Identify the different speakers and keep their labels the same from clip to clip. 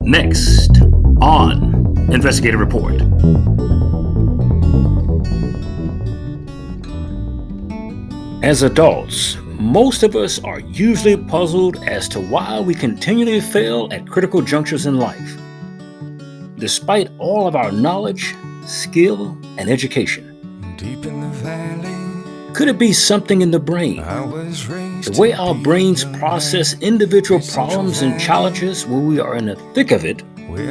Speaker 1: Next on Investigative Report. As adults, most of us are usually puzzled as to why we continually fail at critical junctures in life, despite all of our knowledge, skill, and education.
Speaker 2: Deep in the valley,
Speaker 1: could it be something in the brain? The way our brains process individual problems and challenges when we are in the thick of it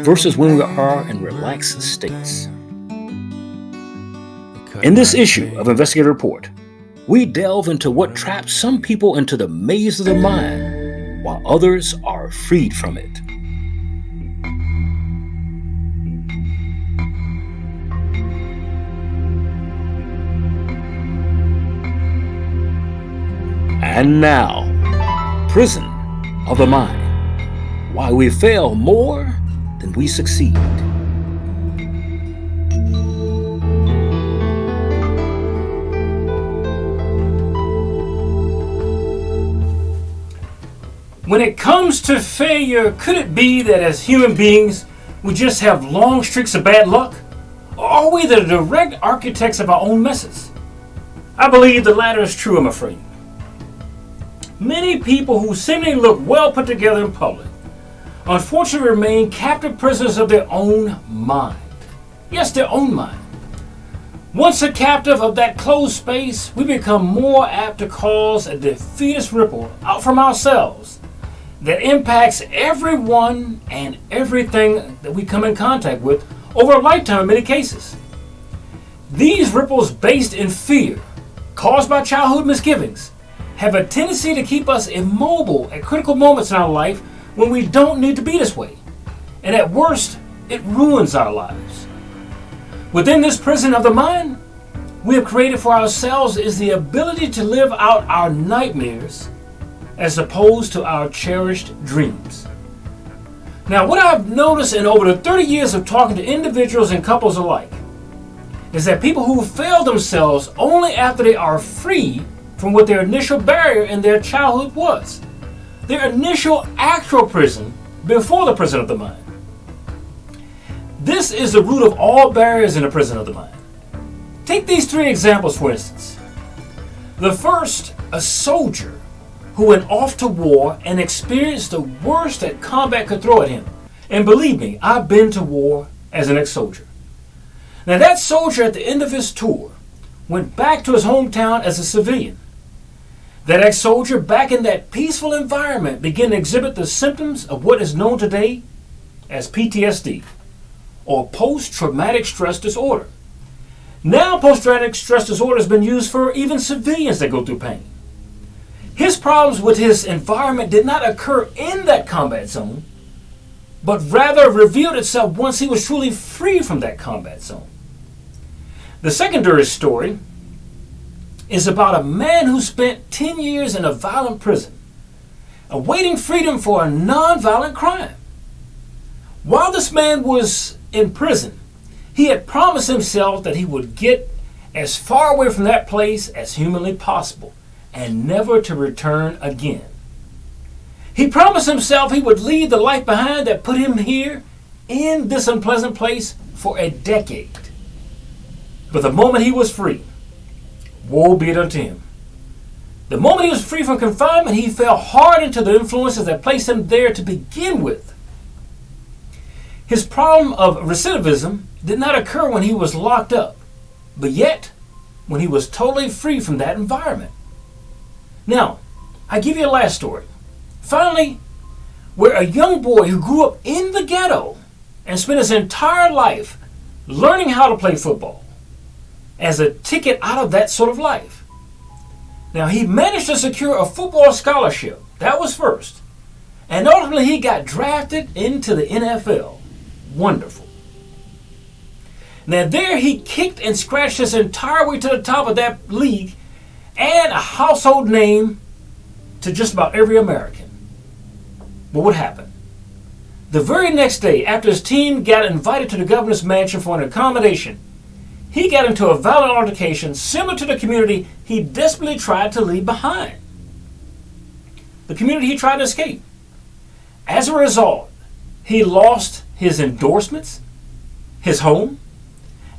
Speaker 1: versus when we are in relaxed states. In this issue of Investigative Report, we delve into what traps some people into the maze of the mind while others are freed from it. And now, Prison of the Mind, why we fail more than we succeed.
Speaker 3: When it comes to failure, could it be that as human beings, we just have long streaks of bad luck? Or are we the direct architects of our own messes? I believe the latter is true, I'm afraid. Many people who seemingly look well put together in public, unfortunately remain captive prisoners of their own mind. Yes, their own mind. Once a captive of that closed space, we become more apt to cause a defeatist ripple out from ourselves that impacts everyone and everything that we come in contact with over a lifetime in many cases. These ripples based in fear, caused by childhood misgivings, have a tendency to keep us immobile at critical moments in our life when we don't need to be this way. And at worst, it ruins our lives. Within this prison of the mind, we have created for ourselves is the ability to live out our nightmares as opposed to our cherished dreams. Now, what I've noticed in over the 30 years of talking to individuals and couples alike is that people who fail themselves only after they are free from what their initial barrier in their childhood was. Their initial actual prison before the prison of the mind. This is the root of all barriers in the prison of the mind. Take these three examples, for instance. The first, a soldier who went off to war and experienced the worst that combat could throw at him. And believe me, I've been to war as an ex-soldier. Now that soldier at the end of his tour went back to his hometown as a civilian. That ex-soldier back in that peaceful environment began to exhibit the symptoms of what is known today as PTSD, or post-traumatic stress disorder. Now post-traumatic stress disorder has been used for even civilians that go through pain. His problems with his environment did not occur in that combat zone, but rather revealed itself once he was truly free from that combat zone. The secondary story is about a man who spent 10 years in a violent prison, awaiting freedom for a non-violent crime. While this man was in prison, he had promised himself that he would get as far away from that place as humanly possible and never to return again. He promised himself he would leave the life behind that put him here in this unpleasant place for a decade. But the moment he was free, woe be it unto him. The moment he was free from confinement, he fell hard into the influences that placed him there to begin with. His problem of recidivism did not occur when he was locked up, but yet when he was totally free from that environment. Now, I give you a last story. Finally, where a young boy who grew up in the ghetto and spent his entire life learning how to play football as a ticket out of that sort of life. Now, he managed to secure a football scholarship. That was first. And ultimately, he got drafted into the NFL. Wonderful. Now, there he kicked and scratched his entire way to the top of that league and a household name to just about every American. But what happened? The very next day, after his team got invited to the governor's mansion for an accommodation, he got into a violent altercation similar to the community he desperately tried to leave behind. The community he tried to escape. As a result, he lost his endorsements, his home,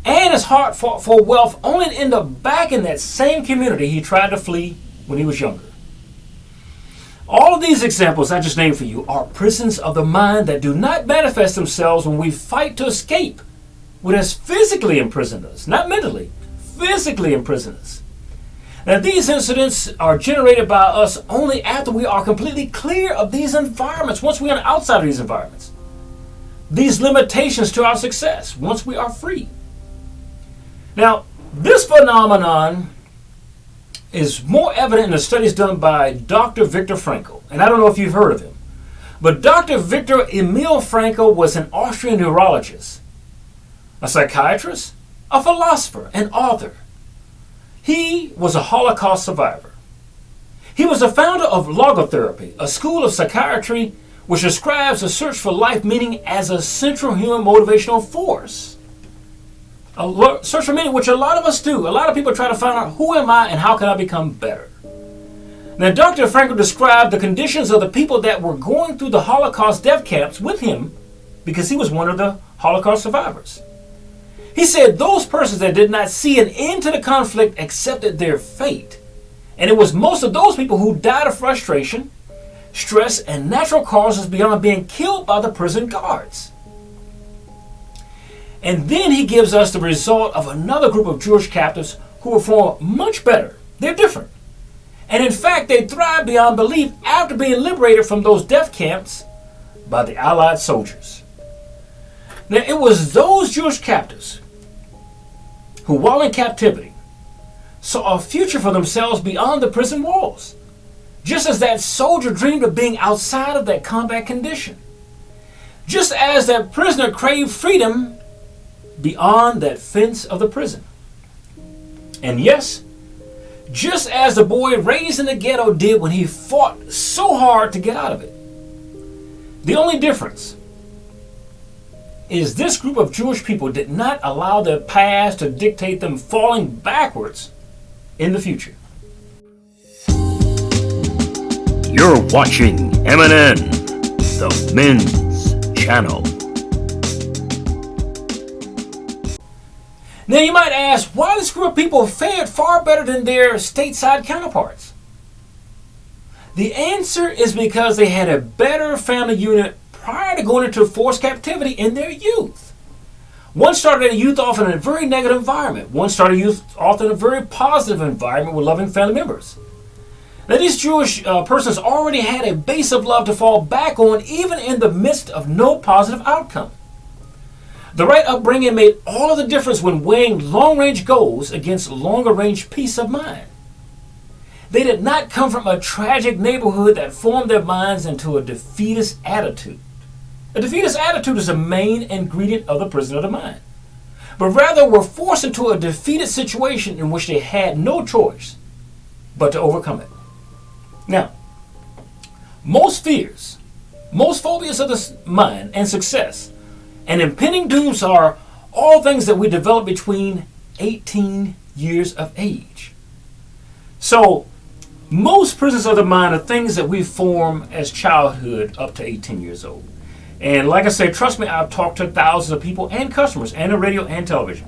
Speaker 3: and his heart for wealth, only to end up back in that same community he tried to flee when he was younger. All of these examples I just named for you are prisons of the mind that do not manifest themselves when we fight to escape what has physically imprisoned us, not mentally, physically imprisoned us. Now, these incidents are generated by us only after we are completely clear of these environments, once we are outside of these environments. These limitations to our success, once we are free. Now, this phenomenon is more evident in the studies done by Dr. Viktor Frankl. And I don't know if you've heard of him. But Dr. Viktor Emil Frankl was an Austrian neurologist, a psychiatrist, a philosopher, and author. He was a Holocaust survivor. He was the founder of logotherapy, a school of psychiatry which describes a search for life meaning as a central human motivational force. A search for meaning, which a lot of us do. A lot of people try to find out, who am I and how can I become better? Now, Dr. Frankl described the conditions of the people that were going through the Holocaust death camps with him because he was one of the Holocaust survivors. He said those persons that did not see an end to the conflict accepted their fate. And it was most of those people who died of frustration, stress, and natural causes beyond being killed by the prison guards. And then he gives us the result of another group of Jewish captives who perform much better. They're different. And in fact, they thrive beyond belief after being liberated from those death camps by the Allied soldiers. Now, it was those Jewish captives who, while in captivity, saw a future for themselves beyond the prison walls, just as that soldier dreamed of being outside of that combat condition. Just as that prisoner craved freedom beyond that fence of the prison. And yes, just as the boy raised in the ghetto did when he fought so hard to get out of it. The only difference is this group of Jewish people did not allow their past to dictate them falling backwards in the future.
Speaker 1: You're watching MNN, the Men's Channel.
Speaker 3: Now you might ask, why this group of people fared far better than their stateside counterparts? The answer is because they had a better family unit prior to going into forced captivity in their youth. One started a youth off in a very negative environment. One started youth off in a very positive environment with loving family members. Now these Jewish persons already had a base of love to fall back on even in the midst of no positive outcome. The right upbringing made all of the difference when weighing long-range goals against longer-range peace of mind. They did not come from a tragic neighborhood that formed their minds into a defeatist attitude. A defeatist attitude is a main ingredient of the prison of the mind. But rather were forced into a defeated situation in which they had no choice but to overcome it. Now, most fears, most phobias of the mind and success and impending dooms are all things that we develop between 18 years of age. So, most prisons of the mind are things that we form as childhood up to 18 years old. And like I say, trust me, I've talked to thousands of people and customers and on radio and television.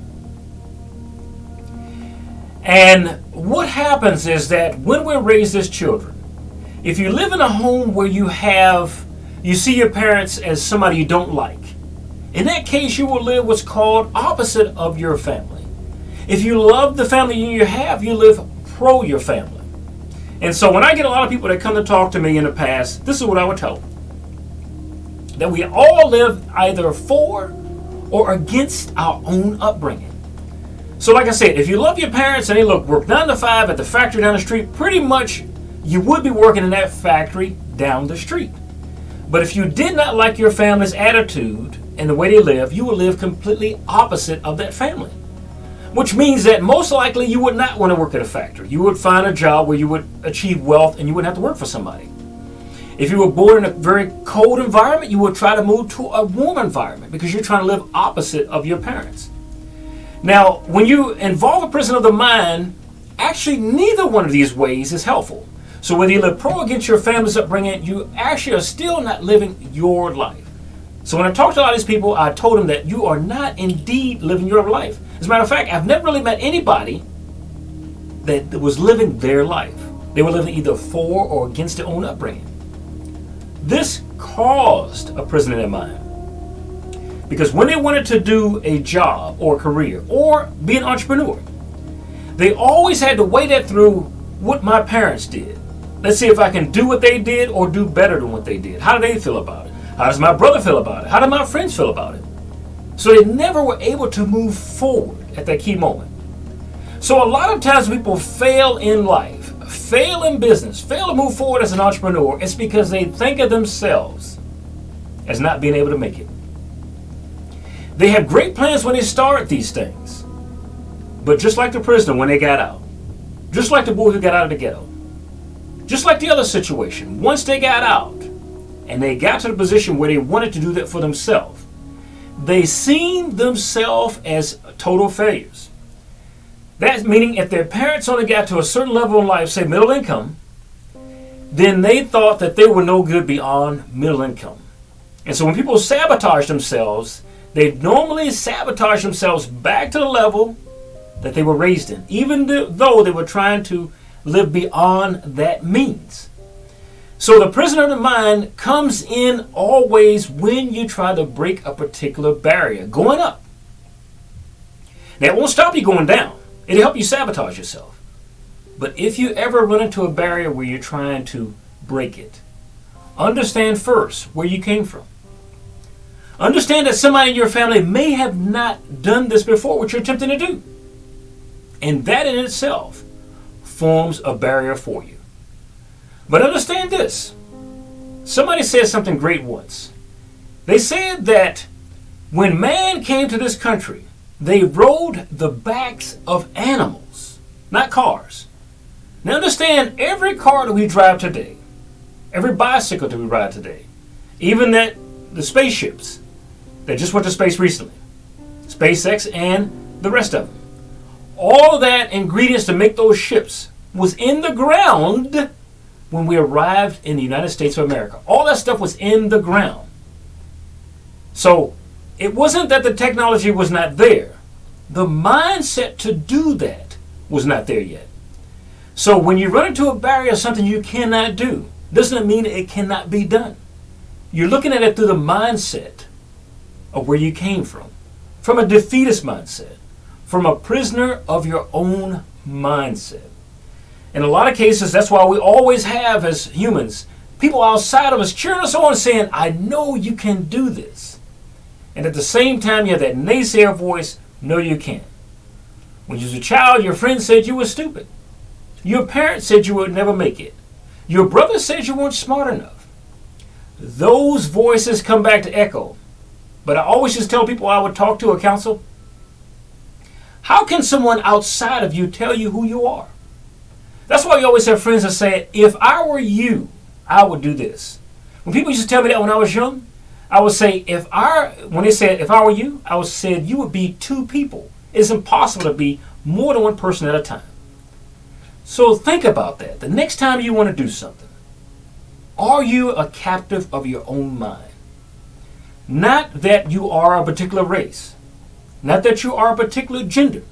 Speaker 3: And what happens is that when we're raised as children, if you live in a home where you see your parents as somebody you don't like, in that case, you will live what's called opposite of your family. If you love the family you have, you live pro your family. And so when I get a lot of people that come to talk to me in the past, this is what I would tell them. That we all live either for or against our own upbringing. So like I said, if you love your parents and they work 9 to 5 at the factory down the street, pretty much you would be working in that factory down the street. But if you did not like your family's attitude and the way they live, you would live completely opposite of that family. Which means that most likely you would not want to work at a factory. You would find a job where you would achieve wealth and you wouldn't have to work for somebody. If you were born in a very cold environment, you would try to move to a warm environment because you're trying to live opposite of your parents. Now, when you involve a prison of the mind, actually neither one of these ways is helpful. So whether you live pro against your family's upbringing, you actually are still not living your life. So when I talked to a lot of these people, I told them that you are not indeed living your life. As a matter of fact, I've never really met anybody that was living their life. They were living either for or against their own upbringing. This caused a prison in their mind. Because when they wanted to do a job or a career or be an entrepreneur, they always had to weigh that through what my parents did. Let's see if I can do what they did or do better than what they did. How do they feel about it? How does my brother feel about it? How do my friends feel about it? So they never were able to move forward at that key moment. So a lot of times people fail in life, fail in business, fail to move forward as an entrepreneur. It's because they think of themselves as not being able to make it. They have great plans when they start these things. But just like the prisoner when they got out, just like the boy who got out of the ghetto, just like the other situation, once they got out and they got to the position where they wanted to do that for themselves, they seen themselves as total failures. That's meaning if their parents only got to a certain level in life, say middle income, then they thought that they were no good beyond middle income. And so when people sabotage themselves, they normally sabotage themselves back to the level that they were raised in, even though they were trying to live beyond that means. So the prison of the mind comes in always when you try to break a particular barrier, going up. Now, it won't stop you going down. It'll help you sabotage yourself. But if you ever run into a barrier where you're trying to break it, understand first where you came from. Understand that somebody in your family may have not done this before, what you're attempting to do. And that in itself forms a barrier for you. But understand this. Somebody said something great once. They said that when man came to this country, they rode the backs of animals, not cars. Now understand, every car that we drive today, every bicycle that we ride today, even the spaceships that just went to space recently, SpaceX and the rest of them, all of that ingredients to make those ships was in the ground when we arrived in the United States of America. All that stuff was in the ground. So it wasn't that the technology was not there. The mindset to do that was not there yet. So when you run into a barrier, something you cannot do, doesn't mean it cannot be done. You're looking at it through the mindset of where you came from a defeatist mindset, from a prisoner of your own mindset. In a lot of cases, that's why we always have, as humans, people outside of us cheering us on, saying, I know you can do this. And at the same time, you have that naysayer voice, no, you can't. When you was a child, your friends said you were stupid. Your parents said you would never make it. Your brother said you weren't smart enough. Those voices come back to echo. But I always just tell people I would talk to or counsel, how can someone outside of you tell you who you are? That's why you always have friends that say, if I were you, I would do this. When people used to tell me that when I was young, I would say, when they said, if I were you, I would say, you would be two people. It's impossible to be more than one person at a time. So think about that. The next time you want to do something, are you a captive of your own mind? Not that you are a particular race. Not that you are a particular gender.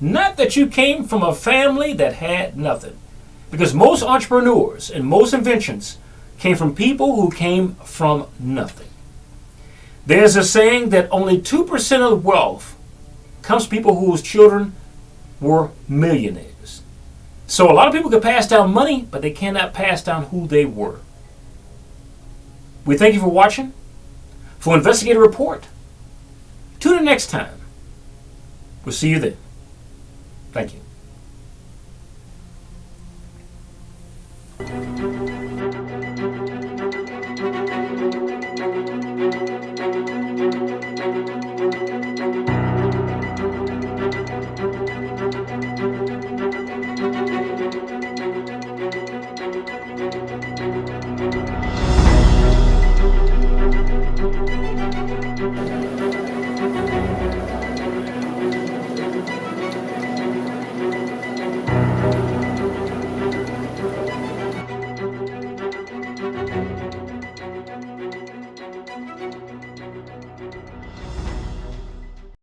Speaker 3: Not that you came from a family that had nothing. Because most entrepreneurs and most inventions came from people who came from nothing. There's a saying that only 2% of wealth comes from people whose children were millionaires. So a lot of people can pass down money, but they cannot pass down who they were. We thank you for watching. For Investigative Report, tune in next time. We'll see you then. Thank you.